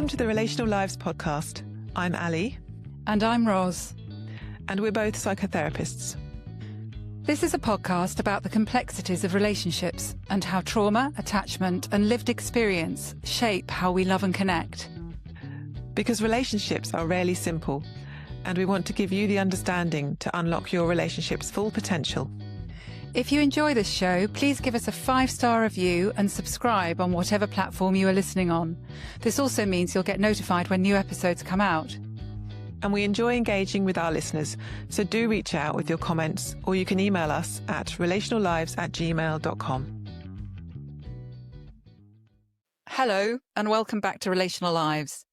Welcome to the Relational Lives podcast. I'm Ali. And I'm Roz. And we're both psychotherapists. This is a podcast about the complexities of relationships and how trauma, attachment, and lived experience shape how we love and connect. Because relationships are rarely simple, and we want to give you the understanding to unlock your relationship's full potential. If you enjoy this show, please give us a 5-star review and subscribe on whatever platform you are listening on. This also means you'll get notified when new episodes come out. And we enjoy engaging with our listeners, so do reach out with your comments, or you can email us at relationallives@gmail.com. Hello, and welcome back to Relational Lives.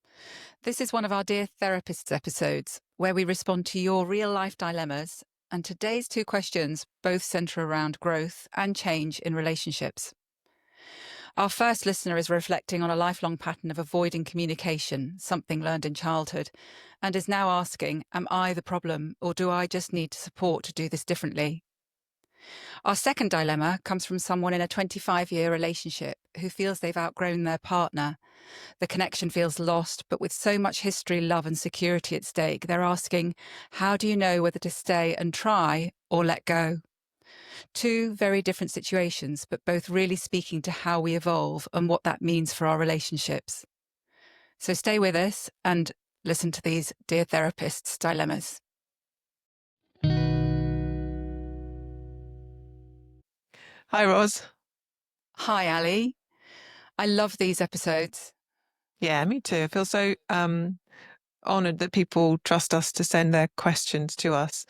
This is one of our Dear Therapists episodes, where we respond to your real-life dilemmas, and today's 2 questions both centre around growth and change in relationships. Our first listener is reflecting on a lifelong pattern of avoiding communication, something learned in childhood, and is now asking, am I the problem, or do I just need support to do this differently? Our second dilemma comes from someone in a 25-year relationship who feels they've outgrown their partner. The connection feels lost, but with so much history, love and security at stake, they're asking, how do you know whether to stay and try or let go? 2 very different situations, but both really speaking to how we evolve and what that means for our relationships. So stay with us and listen to these Dear Therapists dilemmas. Hi, Roz. Hi, Ali. I love these episodes. Yeah, me too. I feel so honoured that people trust us to send their questions to us.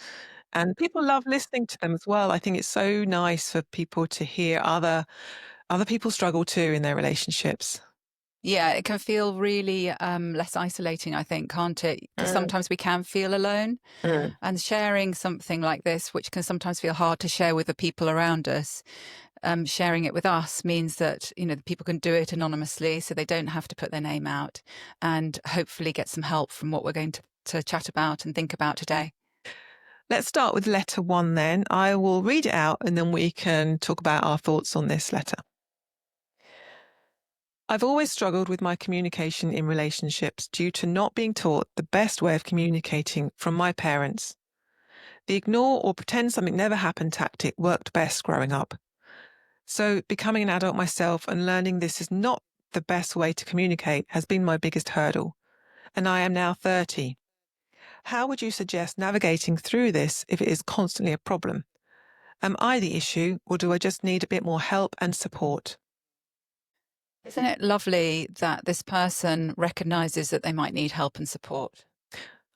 And people love listening to them as well. I think it's so nice for people to hear other people struggle too in their relationships. Yeah, it can feel really less isolating, I think, can't it? Because sometimes we can feel alone. And sharing something like this, which can sometimes feel hard to share with the people around us, sharing it with us means that, people can do it anonymously, so they don't have to put their name out, and hopefully get some help from what we're going to chat about and think about today. Let's start with letter 1 then. I will read it out and then we can talk about our thoughts on this letter. I've always struggled with my communication in relationships due to not being taught the best way of communicating from my parents. The ignore or pretend something never happened tactic worked best growing up. So becoming an adult myself and learning this is not the best way to communicate has been my biggest hurdle. And I am now 30. How would you suggest navigating through this if it is constantly a problem? Am I the issue, or do I just need a bit more help and support? Isn't it lovely that this person recognises that they might need help and support?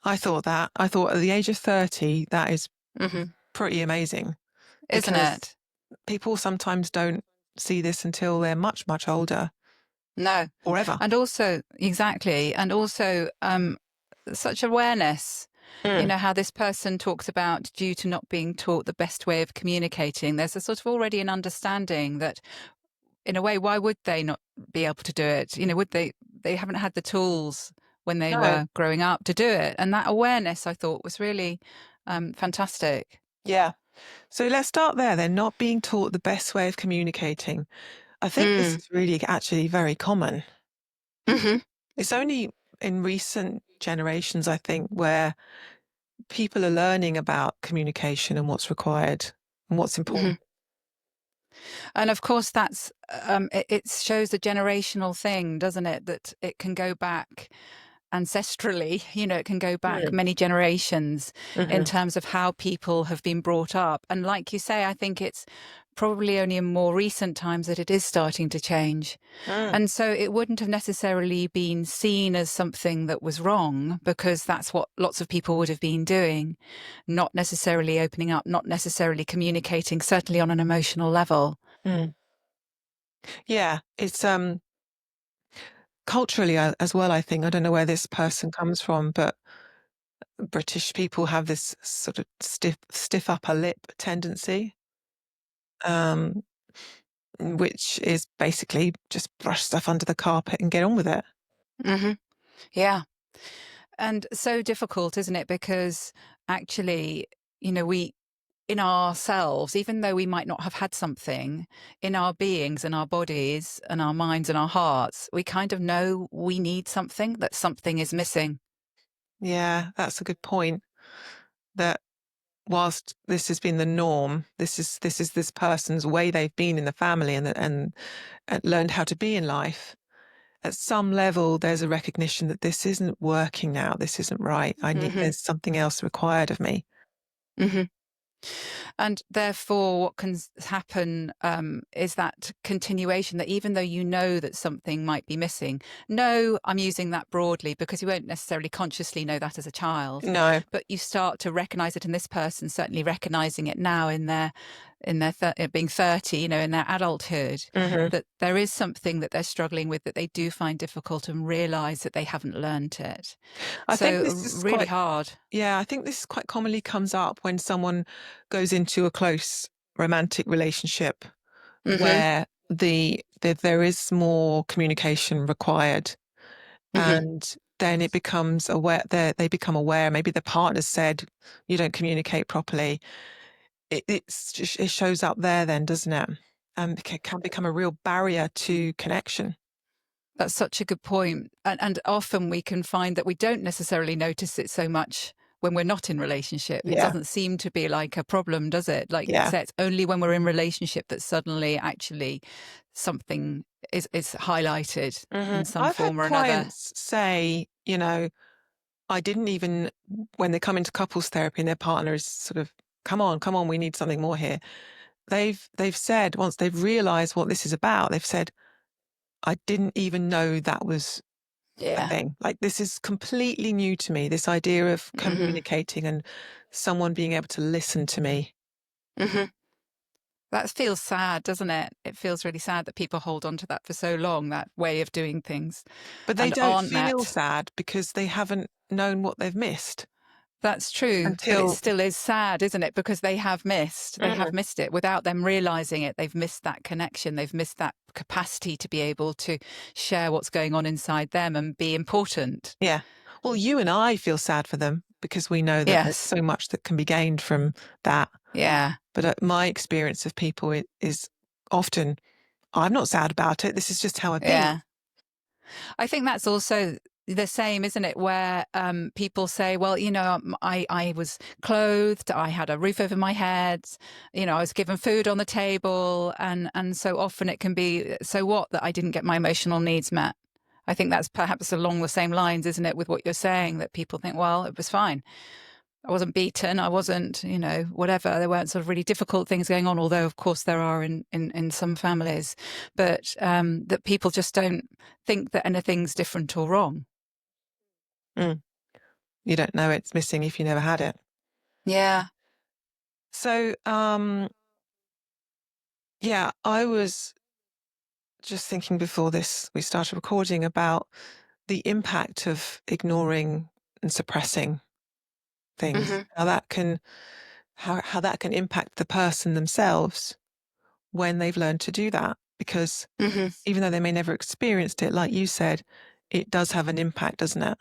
I thought that. I thought at the age of 30, that is pretty amazing. Isn't it? People sometimes don't see this until they're much, much older. No. Or ever. And also, exactly. And also, such awareness. How this person talks about due to not being taught the best way of communicating. There's a sort of already an understanding that, in a way, why would they not be able to do it? Would they haven't had the tools when they were growing up to do it. And that awareness, I thought, was really fantastic. Yeah. So let's start there then, not being taught the best way of communicating. I think this is really actually very common. It's only in recent generations, I think, where people are learning about communication and what's required and what's important. And of course, that's it shows a generational thing, doesn't it? That it can go back ancestrally, it can go back many generations in terms of how people have been brought up. And like you say, I think it's probably only in more recent times that it is starting to change. And so it wouldn't have necessarily been seen as something that was wrong, because that's what lots of people would have been doing, not necessarily opening up, not necessarily communicating, certainly on an emotional level. Yeah, it's culturally as well, I think. I don't know where this person comes from, but British people have this sort of stiff upper lip tendency, which is basically just brush stuff under the carpet and get on with it. Yeah. And so difficult, isn't it? Because actually, in ourselves, even though we might not have had something in our beings and our bodies and our minds and our hearts, we kind of know we need something, that something is missing. Yeah, that's a good point. That whilst this has been the norm, this is this person's way they've been in the family and learned how to be in life. At some level, there's a recognition that this isn't working now. This isn't right. Hmm. There's something else required of me. Hmm. And therefore, what can happen is that continuation, that even though you know that something might be missing, no, I'm using that broadly because you won't necessarily consciously know that as a child, No. but you start to recognize it in this person, certainly recognizing it now in their being 30, in their adulthood, Hmm. that there is something that they're struggling with that they do find difficult and realize that they haven't learned it. I think So this is really quite, hard. yeah, I think this quite commonly comes up when someone goes into a close romantic relationship Hmm. where there is more communication required, Hmm. and then it becomes aware they become aware. Maybe the partner said, "You don't communicate properly." It shows up there, then, doesn't it? And it can become a real barrier to connection. That's such a good point. And often we can find that we don't necessarily notice it so much when we're not in relationship. It Yeah, doesn't seem to be like a problem, does it? Like you yeah. say, it's only when we're in relationship that suddenly actually something is highlighted in some I've had form or another. clients say, I didn't even, when they come into couples therapy and their partner is sort of, come on, we need something more here. They've said, once they've realized what this is about, they've said, I didn't even know that was a Yeah. thing. Like, this is completely new to me, this idea of Hmm. communicating and someone being able to listen to me. Hmm. That feels sad, doesn't it? It feels really sad that people hold on to that for so long, that way of doing things, But they and don't aren't feel met. sad because they haven't known what they've missed That's true, but it until. still is sad, isn't it? Because they have Mm, missed it without them realizing it. They've missed that connection. They've missed that capacity to be able to share what's going on inside them and be important. yeah. Well, you and I feel sad for them because we know that there's Yes. so much that can be gained from that. Yeah. But my experience of people is often, I'm not sad about it. This is just how I've been. Yeah. I think that's also the same, isn't it? Where people say, well, I was clothed, I had a roof over my head, I was given food on the table. And so often it can be, so what that I didn't get my emotional needs met. I think that's perhaps along the same lines, isn't it, with what you're saying, that people think, well, it was fine. I wasn't beaten. I wasn't, whatever. There weren't sort of really difficult things going on, although, of course, there are in some families. But that people just don't think that anything's different or wrong. Mm. You don't know it's missing if you never had it. Yeah. So, yeah, I was just thinking before this, we started recording about the impact of ignoring and suppressing things, Hmm. how that can impact the person themselves when they've learned to do that. Because Hmm. even though they may never experienced it, like you said, it does have an impact, doesn't it?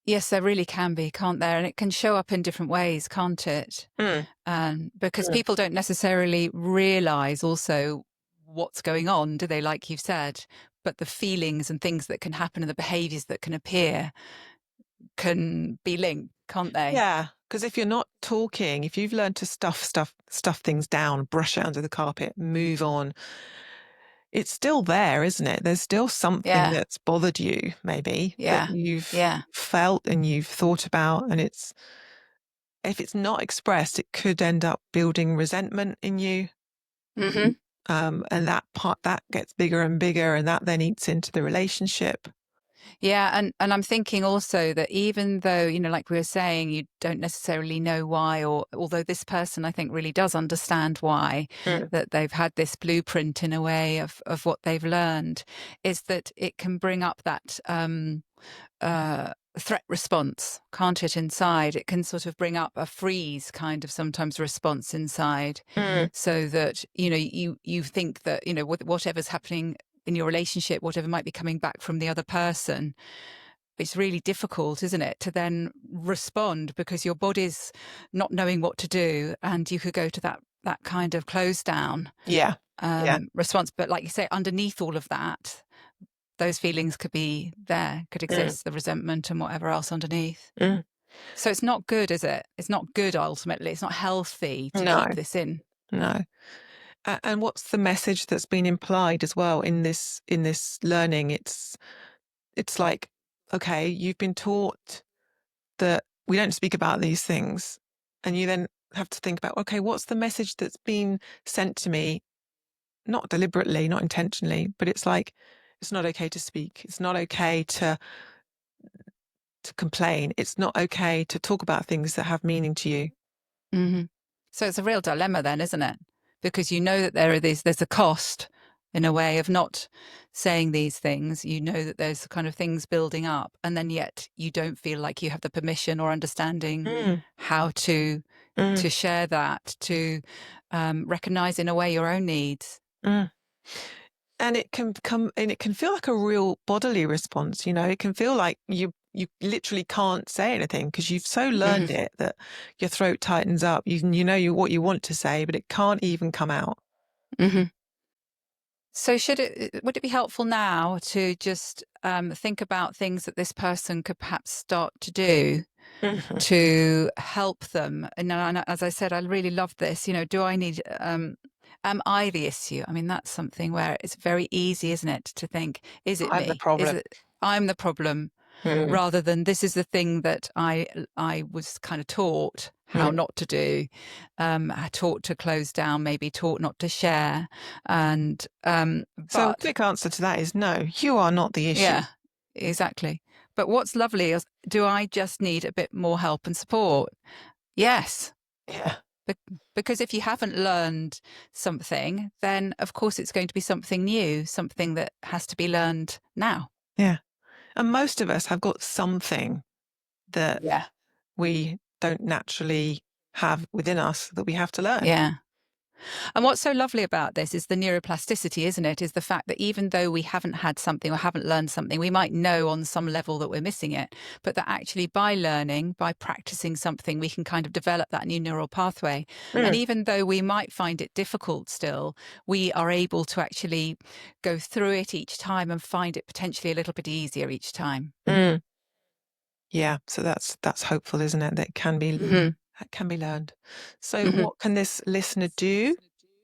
Yes, there really can be, can't there? And it can show up in different ways, can't it? Mm, Because mm. people don't necessarily realize also what's going on, do they? Like you've said, but the feelings and things that can happen and the behaviors that can appear can be linked, can't they? Yeah, because if you're not talking, if you've learned to stuff things down, brush it under the carpet, move on, it's still there, isn't it? There's still something Yeah. that's bothered you, maybe, that Yeah. you've Yeah. felt and you've thought about, and if it's not expressed, it could end up building resentment in you. Hmm. And that part that gets bigger and bigger, and that then eats into the relationship. Yeah, and I'm thinking also that even though, like we were saying, you don't necessarily know why, or although this person I think really does understand why, Mm, that they've had this blueprint in a way of what they've learned, is that it can bring up that threat response, can't it, inside? It can sort of bring up a freeze kind of sometimes response inside, mm, so that, you think that, whatever's happening in your relationship, whatever might be coming back from the other person, it's really difficult, isn't it, to then respond because your body's not knowing what to do, and you could go to that kind of close down Yeah. Yeah. response. But like you say, underneath all of that, those feelings could Mm, exist, the resentment and whatever else underneath. mm. So it's not good, is it? It's not good ultimately. It's not healthy to No, keep this in. no. And what's the message that's been implied as well in this learning? It's like, okay, you've been taught that we don't speak about these things, and you then have to think about, okay, what's the message that's been sent to me, not deliberately, not intentionally, but it's like, it's not okay to speak. It's not okay to complain. It's not okay to talk about things that have meaning to you. Hmm. So it's a real dilemma then, isn't it? Because you know that there's a cost in a way of not saying these things. You know that there's kind of things building up, and then yet you don't feel like you have the permission or understanding Mm, how mm, to share that, to recognize in a way your own needs. mm. And it can come, and it can feel like a real bodily response. It can feel like you literally can't say anything because you've so Hmm. learned it that your throat tightens up. You know what you want to say, but it can't even come out. Hmm. So would it be helpful now to just think about things that this person could perhaps start to do Mhm. to help them? And as I said, I really love this. Do I need, am I the issue? I mean, that's something where it's very easy, isn't it, to think, is it I'm the me? Is problem. it I'm the problem? Mm, Rather than this is the thing that I was kind of taught how mm. not to do, I taught to close down, maybe taught not to share, and So a but quick answer to that is no, you are not the issue. yeah, exactly. But what's lovely is, do I just need a bit more help and support? Yes. Yeah, Be- because if you haven't learned something, then of course it's going to be something new, something that has to be learned now. yeah. And most of us have got something that Yeah. we don't naturally have within us that we have to learn. Yeah. And what's so lovely about this is the neuroplasticity, isn't it? Is the fact that even though we haven't had something or haven't learned something, we might know on some level that we're missing it, but that actually by learning, by practicing something, we can kind of develop that new neural pathway. And Mm, even though we might find it difficult still, we are able to actually go through it each time and find it potentially a little bit easier each time. mm. Yeah, so that's hopeful, isn't it? Hmm. That can be learned. So Hmm. what can this listener do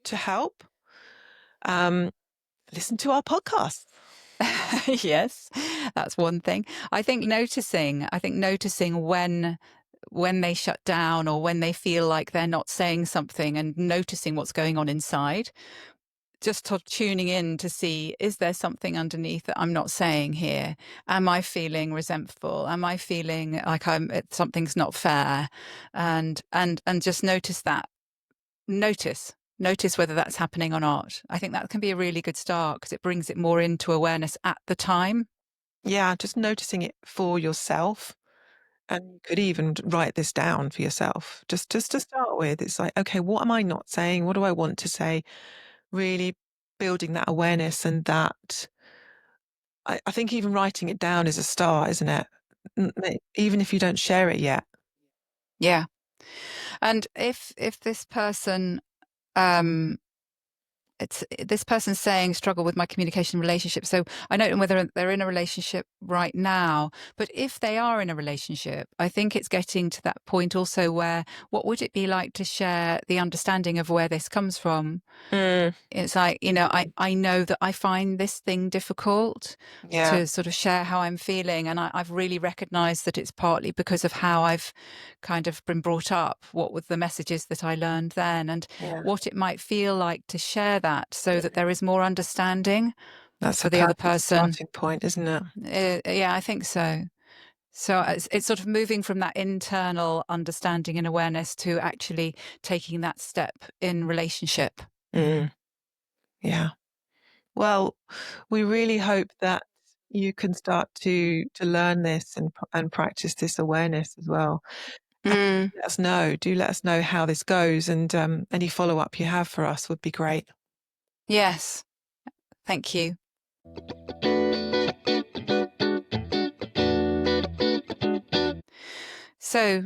to help? Um, Listen to our podcast. Yes, that's one thing. I think noticing when they shut down or when they feel like they're not saying something, and noticing what's going on inside, just tuning in to see, is there something underneath that I'm not saying here? Am I feeling resentful? Am I feeling like something's not fair? And just notice that. Notice whether that's happening or not. I think that can be a really good start because it brings it more into awareness at the time. Yeah, just noticing it for yourself. And you could even write this down for yourself. Just to start with, it's like, okay, what am I not saying? What do I want to say? Really building that awareness and that I think even writing it down is a start, isn't it? Even if you don't share it yet. Yeah. And if this person um it's this person's saying struggle with my communication relationship. So I don't know whether they're in a relationship right now, but if they are in a relationship, I think it's getting to that point also where what would it be like to share the understanding of where this comes from? Mm, It's like, I know that I find this thing difficult yeah, to sort of share how I'm feeling. And I've really recognized that it's partly because of how I've kind of been brought up, what were the messages that I learned then, and yeah. what it might feel like to share that so that there is more understanding That's a for the other powerful person. starting point, isn't it? Yeah, I think so. So it's sort of moving from that internal understanding and awareness to actually taking that step in relationship. Mm, yeah. Well, we really hope that you can start to learn this and practice this awareness as well. And Mm, let us know. Do let us know how this goes, and any follow up you have for us would be great. yes. Thank you. So,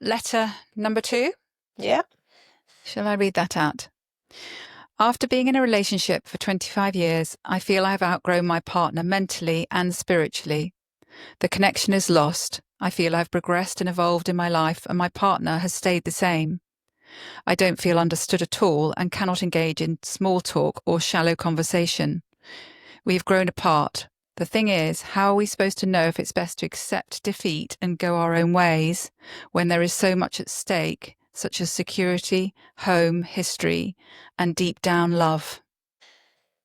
letter number 2. Yeah. Shall I read that out? After being in a relationship for 25 years, I feel I have outgrown my partner mentally and spiritually. The connection is lost. I feel I've progressed and evolved in my life, and my partner has stayed the same. I don't feel understood at all and cannot engage in small talk or shallow conversation. We've grown apart. The thing is, how are we supposed to know if it's best to accept defeat and go our own ways when there is so much at stake, such as security, home, history, and deep down love?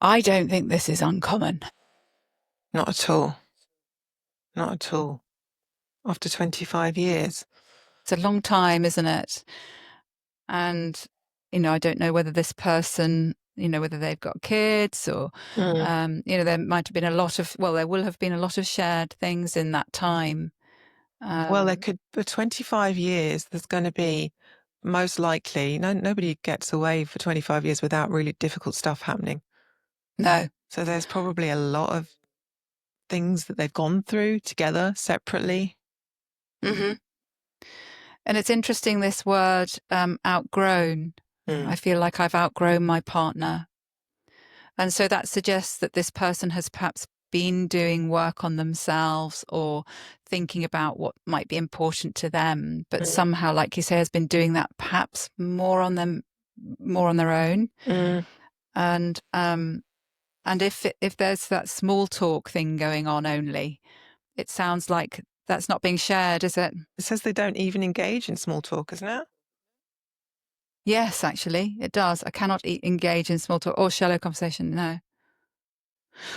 I don't think this is uncommon. Not at all. Not at all. After 25 years. It's a long time, isn't it? And, I don't know whether this person, whether they've got kids or, Mm. there might have been there will have been a lot of shared things in that time. Well, there could, for 25 years, there's going to be most likely, nobody gets away for 25 years without really difficult stuff happening. No. So there's probably a lot of things that they've gone through together separately. Mm-hmm. And it's interesting, this word, outgrown. I feel like I've outgrown my partner. And so that suggests that this person has perhaps been doing work on themselves or thinking about what might be important to them, but somehow, like you say, has been doing that perhaps more on their own. And if there's that small talk thing going on only, it sounds like that's not being shared, is it? It says they don't even engage in small talk, isn't it? Yes, actually, it does. I cannot engage in small talk or shallow conversation. No.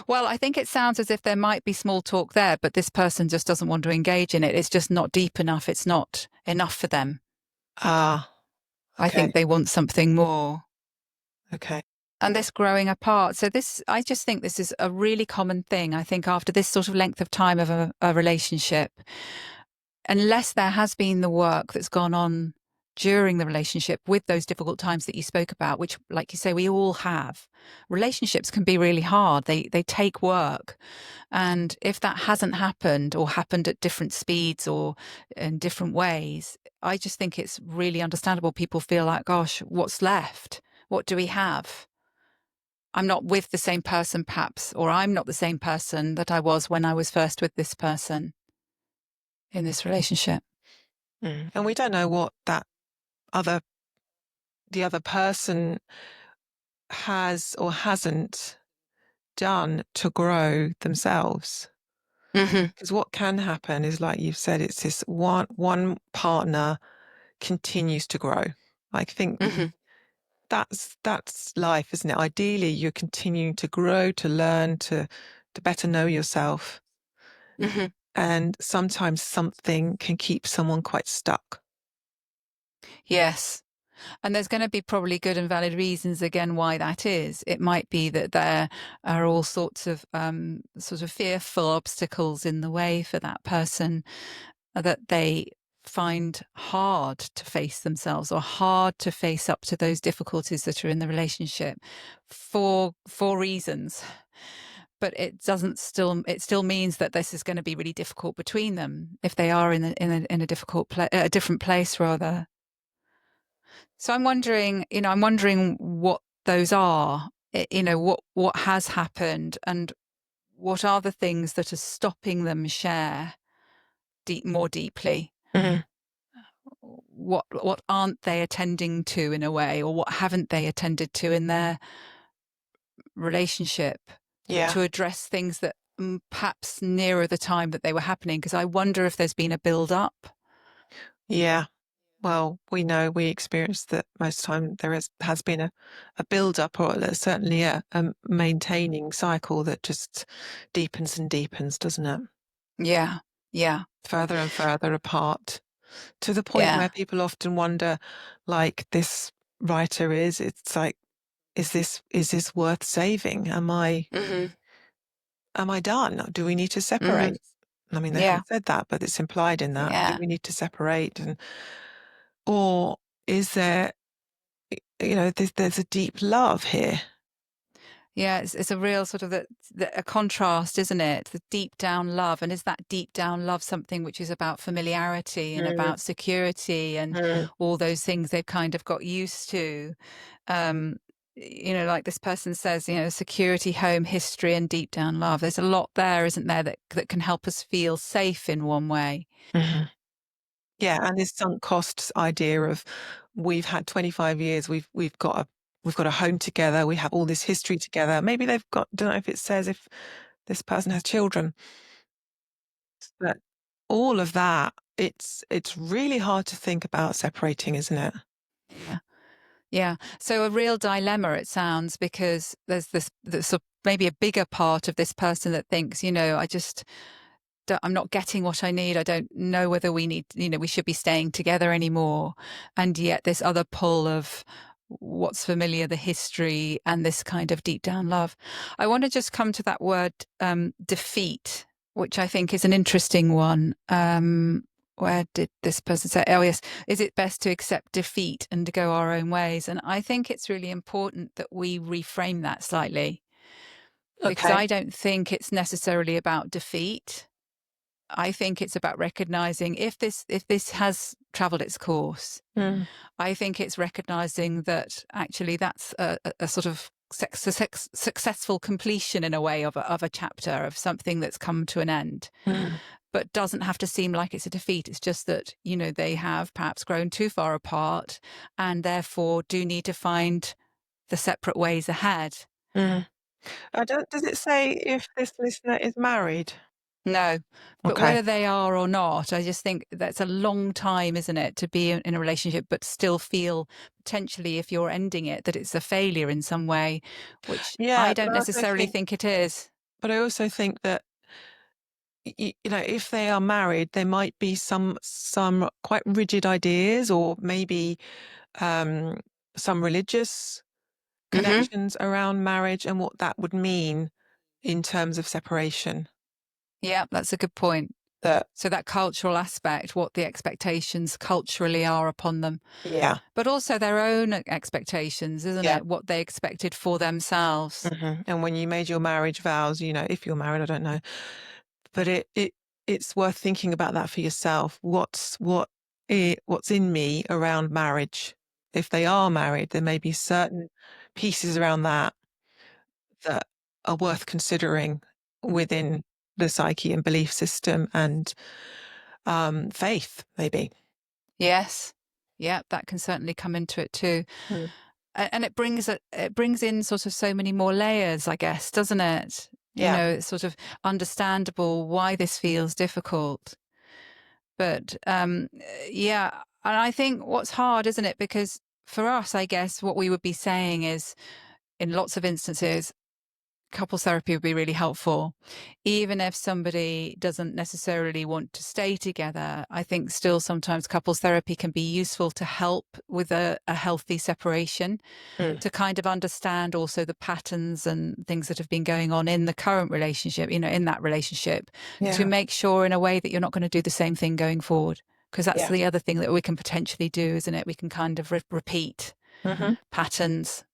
Well, I think it sounds as if there might be small talk there, but this person just doesn't want to engage in it. It's just not deep enough. It's not enough for them. Ah, I okay. think they want something more. Okay. And this growing apart. So I just think this is a really common thing. I think after this sort of length of time of a relationship, unless there has been the work that's gone on during the relationship with those difficult times that you spoke about, which, like you say, we all have. Relationships can be really hard. They take work. And if that hasn't happened or happened at different speeds or in different ways, I just think it's really understandable. People feel like, gosh, what's left? What do we have? I'm not with the same person, perhaps, or I'm not the same person that I was when I was first with this person in this relationship. And we don't know what the other person has or hasn't done to grow themselves. Because what can happen is, like you've said, it's this one partner continues to grow. I think that's life, isn't it? Ideally, you're continuing to grow, to learn, to better know yourself. And sometimes something can keep someone quite stuck. Yes. And there's going to be probably good and valid reasons again why that is. It might be that there are all sorts of sort of fearful obstacles in the way for that person that they find hard to face themselves or hard to face up to those difficulties that are in the relationship for reasons. But it still means that this is going to be really difficult between them if they are in a different place rather. So I'm wondering what those are, what has happened and what are the things that are stopping them share more deeply. What aren't they attending to in a way, or what haven't they attended to in their relationship Yeah. to address things that perhaps nearer the time that they were happening? Because I wonder if there's been a build up. Yeah. Well, we experience that most of the time there has been a build-up, or certainly a maintaining cycle that just deepens and deepens, doesn't it? Yeah. Yeah. Further and further apart, to the point Yeah. where people often wonder, like this writer it's like, is this worth saving? Am I done? Do we need to separate? I mean, they Yeah. haven't said that, but it's implied in that. Do Yeah. we need to separate? Or is there, there's a deep love here? Yeah, it's a real sort of a contrast, isn't it? The deep down love. And is that deep down love something which is about familiarity and Mm, about security and mm, all those things they've kind of got used to? Um, like this person says, security, home, history, and deep down love. There's a lot there, isn't there, that can help us feel safe in one way. mhm. Yeah, and this sunk costs idea of we've had 25 years, we've got a home together, we have all this history together. Maybe they've got, don't know if it says if this person has children, but all of that, it's really hard to think about separating, isn't it? Yeah. Yeah. So a real dilemma, it sounds, because there's sort of maybe a bigger part of this person that thinks, I'm not getting what I need. I don't know whether we should be staying together anymore. And yet this other pull of what's familiar, the history, and this kind of deep down love. I want to just come to that word defeat, which I think is an interesting one. Where did this person say? Oh, yes. Is it best to accept defeat and to go our own ways? And I think it's really important that we reframe that slightly, because Okay. I don't think it's necessarily about defeat. I think it's about recognizing if this has traveled its course. Mm, I think it's recognizing that actually that's a sort of successful completion in a way of a chapter of something that's come to an end, mm, but doesn't have to seem like it's a defeat. It's just that, they have perhaps grown too far apart and therefore do need to find the separate ways ahead. mm. Does it say if this listener is married? No, but Okay. whether they are or not, I just think that's a long time, isn't it, to be in a relationship, but still feel potentially, if you're ending it, that it's a failure in some way, which Yeah, I don't necessarily think it is. but I also think that if they are married, there might be some quite rigid ideas, or maybe um, some religious Hmm. connections around marriage and what that would mean in terms of separation. Yeah, that's a good point. That So that cultural aspect, what the expectations culturally are upon them, yeah, but also their own expectations, isn't yeah. it? What they expected for themselves. And when you made your marriage vows, if you're married, I don't know, but it's worth thinking about that for yourself. What's in me around marriage? If they are married, there may be certain pieces around that are worth considering within the psyche and belief system and faith, maybe. Yes. Yeah, that can certainly come into it too. Mm. And it brings in sort of so many more layers, I guess, doesn't it? Yeah. It's sort of understandable why this feels difficult. But yeah, and I think what's hard, isn't it? Because for us, I guess what we would be saying is, in lots of instances, couples therapy would be really helpful. Even if somebody doesn't necessarily want to stay together, I think still sometimes couples therapy can be useful to help with a healthy separation, Mm. to kind of understand also the patterns and things that have been going on in the current relationship, in that relationship, to Yeah. make sure in a way that you're not going to do the same thing going forward. Because that's Yeah. the other thing that we can potentially do, isn't it? We can kind of repeat Hmm. patterns.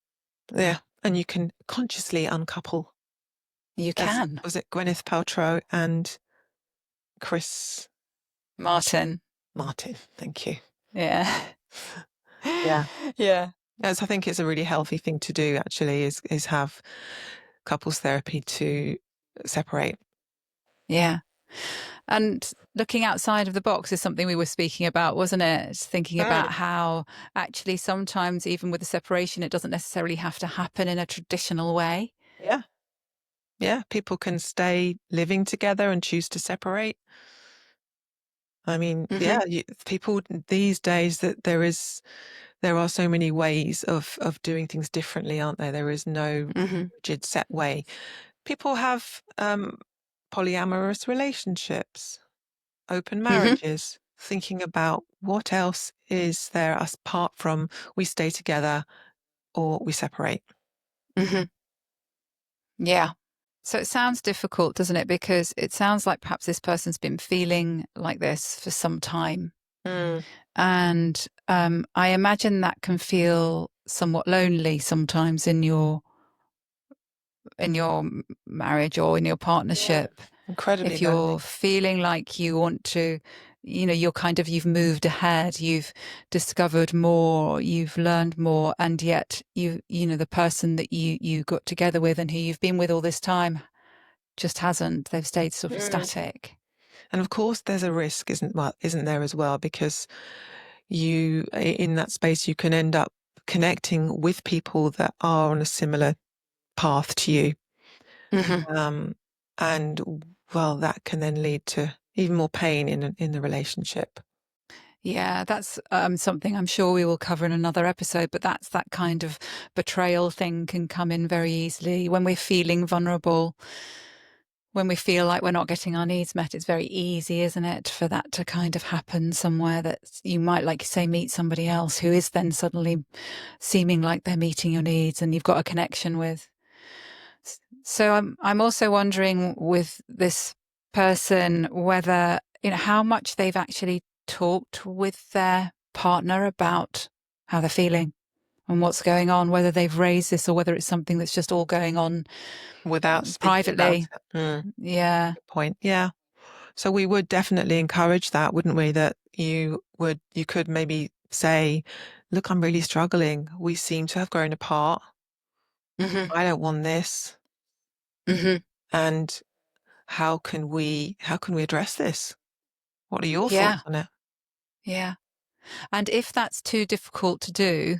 Yeah. And you can consciously uncouple. You As can, was it Gwyneth Paltrow and Chris Martin. Martin? Thank you. Yeah. Yeah. Yeah. Yes, I think it's a really healthy thing to do. Actually, is have couples therapy to separate. Yeah. And looking outside of the box is something we were speaking about, wasn't it? Thinking Right. about how actually sometimes, even with the separation, it doesn't necessarily have to happen in a traditional way. Yeah. Yeah. People can stay living together and choose to separate. I mean, Hmm. yeah, people these days that there are so many ways of doing things differently, aren't there? There is no Hmm. rigid set way. People have polyamorous relationships, open Hmm. marriages, thinking about what else is there apart from we stay together or we separate. Hmm. Yeah. So it sounds difficult, doesn't it? Because it sounds like perhaps this person's been feeling like this for some time. Mm. And I imagine that can feel somewhat lonely sometimes in your marriage or in your partnership. Incredibly If you're lonely. feeling like you want to, you've moved ahead, you've discovered more, you've learned more, and yet the person that you got together with and who you've been with all this time just hasn't. They've stayed sort of static. And of course, there's a risk, isn't there as well? Because in that space, you can end up connecting with people that are on a similar path to you. Mm-hmm. And well, that can then lead to even more pain in the relationship. Yeah, that's something I'm sure we will cover in another episode, but that's that kind of betrayal thing can come in very easily when we're feeling vulnerable, when we feel like we're not getting our needs met. It's very easy, isn't it, for that to kind of happen somewhere that you might, like you say, meet somebody else who is then suddenly seeming like they're meeting your needs and you've got a connection with. So I'm also wondering with this person whether, how much they've actually talked with their partner about how they're feeling and what's going on, whether they've raised this or whether it's something that's just all going on Without speaking about privately. it. Yeah. Good point. Yeah. So we would definitely encourage that, wouldn't we? That you could maybe say, look, I'm really struggling. We seem to have grown apart. Mm-hmm. I don't want this. Mm-hmm. And how can we address this? What are your Yeah. thoughts on it? Yeah. And if that's too difficult to do,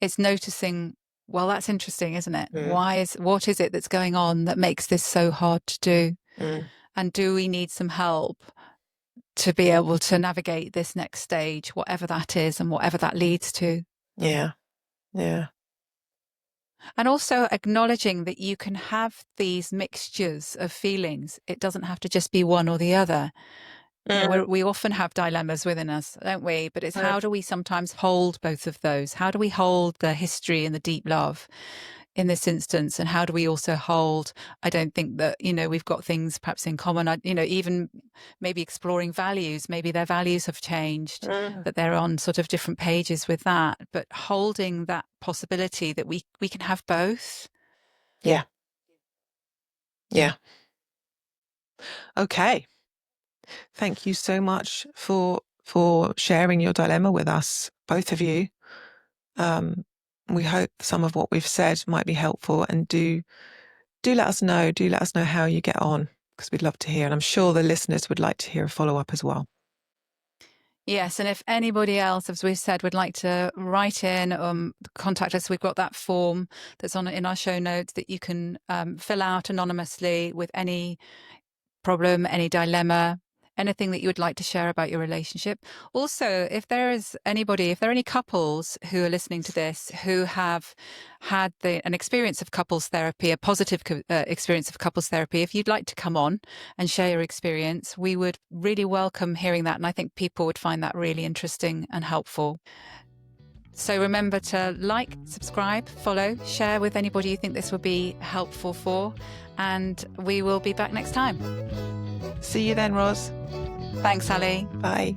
it's noticing, well, that's interesting, isn't it? Mm, What is it that's going on that makes this so hard to do? mm, And do we need some help to be able to navigate this next stage, whatever that is and whatever that leads to? yeah. Yeah. And also acknowledging that you can have these mixtures of feelings. It doesn't have to just be one or the other. Mm, We often have dilemmas within us, don't we? But it's mm, how do we sometimes hold both of those? How do we hold the history and the deep love in this instance? And how do we also hold, I don't think that, we've got things perhaps in common, even maybe exploring values, maybe their values have changed, mm. that they're on sort of different pages with that, but holding that possibility that we can have both. Yeah. Yeah. Okay. Thank you so much for sharing your dilemma with us, both of you. We hope some of what we've said might be helpful, and do let us know. Do let us know how you get on, because we'd love to hear, and I'm sure the listeners would like to hear a follow-up as well. Yes, and if anybody else, as we've said, would like to write in, contact us, we've got that form that's in our show notes that you can fill out anonymously with any problem, any dilemma, anything that you would like to share about your relationship. Also, if there are any couples who are listening to this who have had an experience of couples therapy, a positive experience of couples therapy, if you'd like to come on and share your experience, we would really welcome hearing that. And I think people would find that really interesting and helpful. So remember to like, subscribe, follow, share with anybody you think this would be helpful for. And we will be back next time. See you then, Roz. Thanks, Ali. Bye.